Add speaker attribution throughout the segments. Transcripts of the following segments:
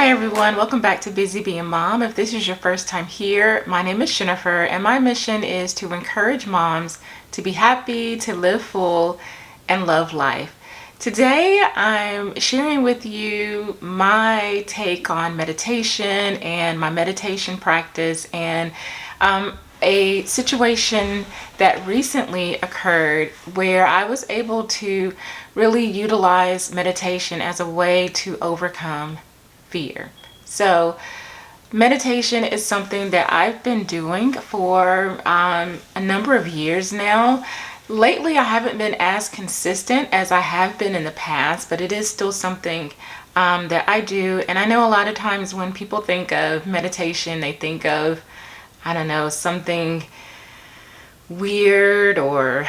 Speaker 1: Hi everyone, welcome back to Busy Being Mom. If this is your first time here, my name is Jennifer and my mission is to encourage moms to be happy, to live full, and love life. Today I'm sharing with you my take on meditation and my meditation practice and a situation that recently occurred where I was able to really utilize meditation as a way to overcome fear. So meditation is something that I've been doing for a number of years now. Lately I haven't been as consistent as I have been in the past, but it is still something that I do. And I know a lot of times when people think of meditation, they think of, I don't know, something weird or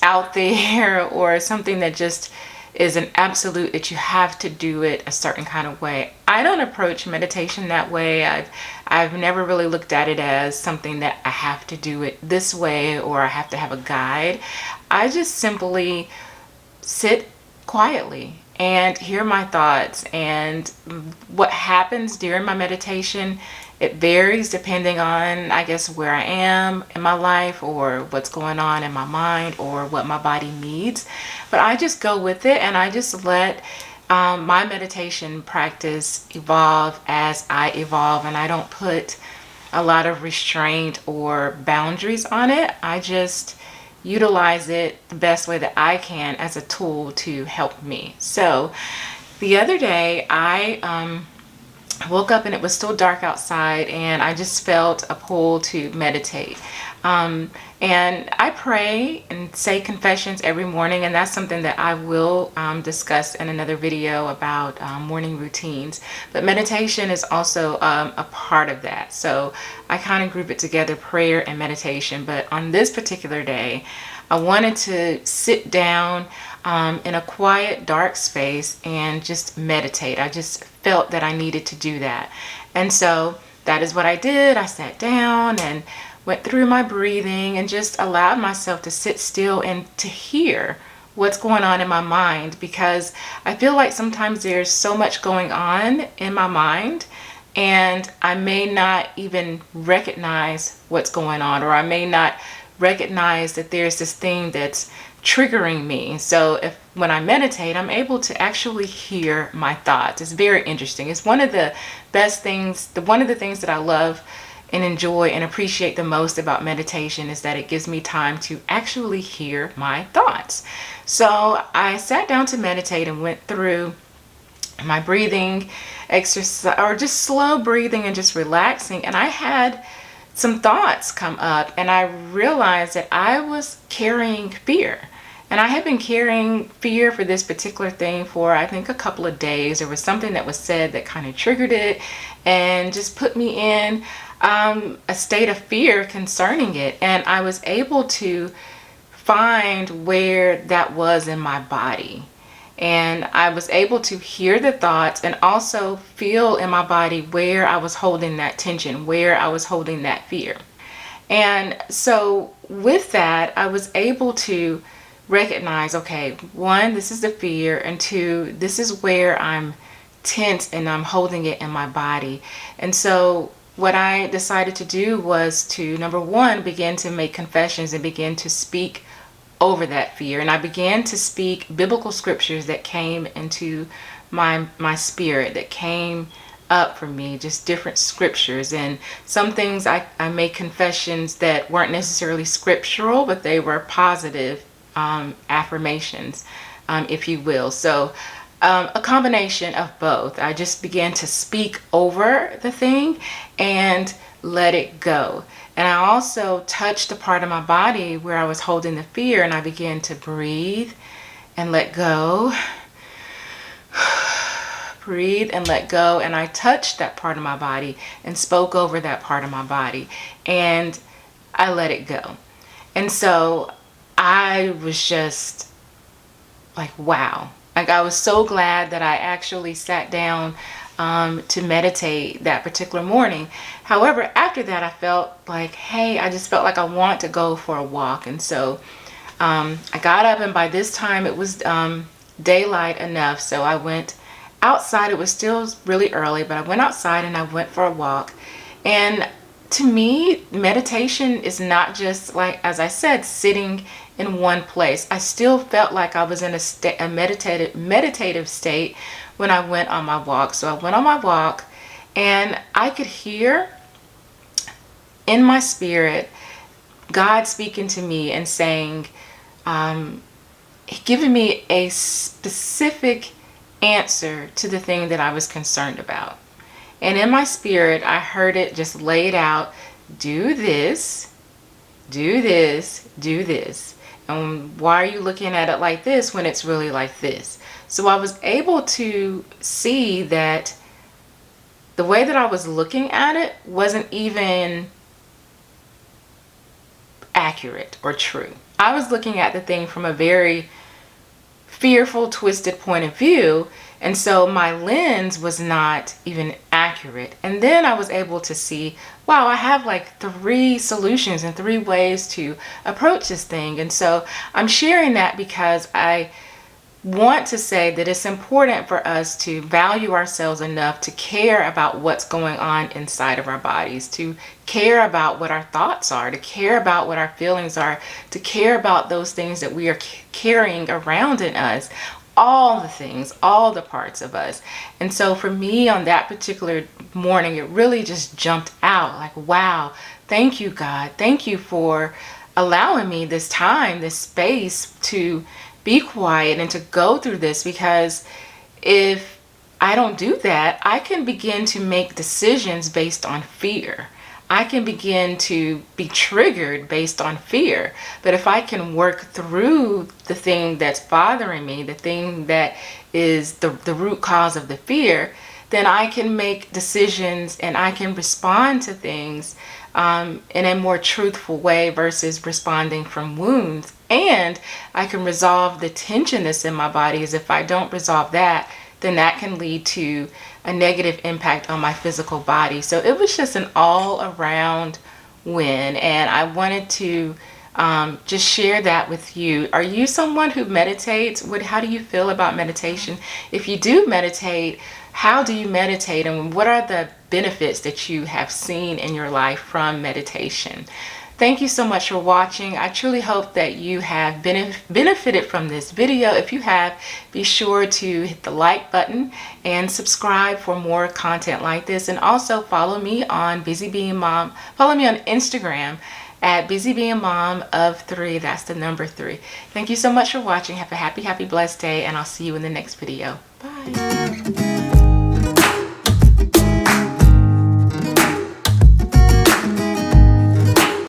Speaker 1: out there or something that just is an absolute that you have to do it a certain kind of way. I don't approach meditation that way. I've never really looked at it as something that I have to do it this way or I have to have a guide. I just simply sit quietly and hear my thoughts, and what happens during my meditation, it varies depending on, I guess, where I am in my life or what's going on in my mind or what my body needs. But I just go with it and I just let my meditation practice evolve as I evolve, and I don't put a lot of restraint or boundaries on it. I just utilize it the best way that I can as a tool to help me. So the other day I woke up and it was still dark outside and I just felt a pull to meditate. And I pray and say confessions every morning, and that's something that I will discuss in another video about morning routines. But meditation is also a part of that. So I kind of group it together, prayer and meditation. But on this particular day, I wanted to sit down in a quiet, dark space and just meditate. I just felt that I needed to do that. And so that is what I did. I sat down and went through my breathing and just allowed myself to sit still and to hear what's going on in my mind, because I feel like sometimes there's so much going on in my mind and I may not even recognize what's going on, or I may not recognize that there's this thing that's triggering me. So when I meditate, I'm able to actually hear my thoughts. It's very interesting. It's one of the best things, one of the things that I love and enjoy and appreciate the most about meditation is that it gives me time to actually hear my thoughts. So I sat down to meditate and went through my breathing exercise, or just slow breathing and just relaxing, and I had some thoughts come up and I realized that I was carrying fear. And I had been carrying fear for this particular thing for, I think, a couple of days. There was something that was said that kind of triggered it and just put me in a state of fear concerning it. And I was able to find where that was in my body. And I was able to hear the thoughts and also feel in my body where I was holding that tension, where I was holding that fear. And so with that, I was able to recognize, okay, one, this is the fear, and two, this is where I'm tense and I'm holding it in my body. And so what I decided to do was to, number one, begin to make confessions and begin to speak over that fear. And I began to speak biblical scriptures that came into my spirit, that came up for me, just different scriptures. And some things I made confessions that weren't necessarily scriptural, but they were positive affirmations, if you will. So a combination of both. I just began to speak over the thing and let it go. And I also touched the part of my body where I was holding the fear, and I began to breathe and let go. Breathe and let go. And I touched that part of my body and spoke over that part of my body, and I let it go. And so I was just like, wow. Like, I was so glad that I actually sat down to meditate that particular morning. However, after that, I felt like, hey, I just felt like I want to go for a walk. And so I got up, and by this time it was daylight enough. So I went outside. It was still really early, but I went outside and I went for a walk. And to me, meditation is not just, like, as I said, sitting in one place. I still felt like I was in a meditative state when I went on my walk. So I went on my walk and I could hear in my spirit God speaking to me and saying, giving me a specific answer to the thing that I was concerned about. And in my spirit, I heard it just laid out: do this, do this, do this. And why are you looking at it like this when it's really like this? So I was able to see that the way that I was looking at it wasn't even accurate or true. I was looking at the thing from a very fearful, twisted point of view, and so my lens was not even accurate. And then I was able to see, wow, I have like 3 solutions and 3 ways to approach this thing. And so I'm sharing that because I want to say that it's important for us to value ourselves enough to care about what's going on inside of our bodies, to care about what our thoughts are, to care about what our feelings are, to care about those things that we are carrying around in us, all the things, all the parts of us. And so for me on that particular morning, it really just jumped out like, wow, thank you, God. Thank you for allowing me this time, this space to be quiet and to go through this, because if I don't do that, I can begin to make decisions based on fear. I can begin to be triggered based on fear. But if I can work through the thing that's bothering me, the thing that is the root cause of the fear, then I can make decisions and I can respond to things in a more truthful way versus responding from wounds. And I can resolve the tension that's in my body, as if I don't resolve that, then that can lead to a negative impact on my physical body. So it was just an all around win. And I wanted to just share that with you. Are you someone who meditates? How do you feel about meditation? If you do meditate, how do you meditate, and what are the benefits that you have seen in your life from meditation? Thank you so much for watching. I truly hope that you have benefited from this video. If you have, be sure to hit the like button and subscribe for more content like this. And also follow me on BusyBeingMom. Follow me on Instagram at BusyBeingMom of 3. That's the number 3. Thank you so much for watching. Have a happy, blessed day, and I'll see you in the next video. Bye.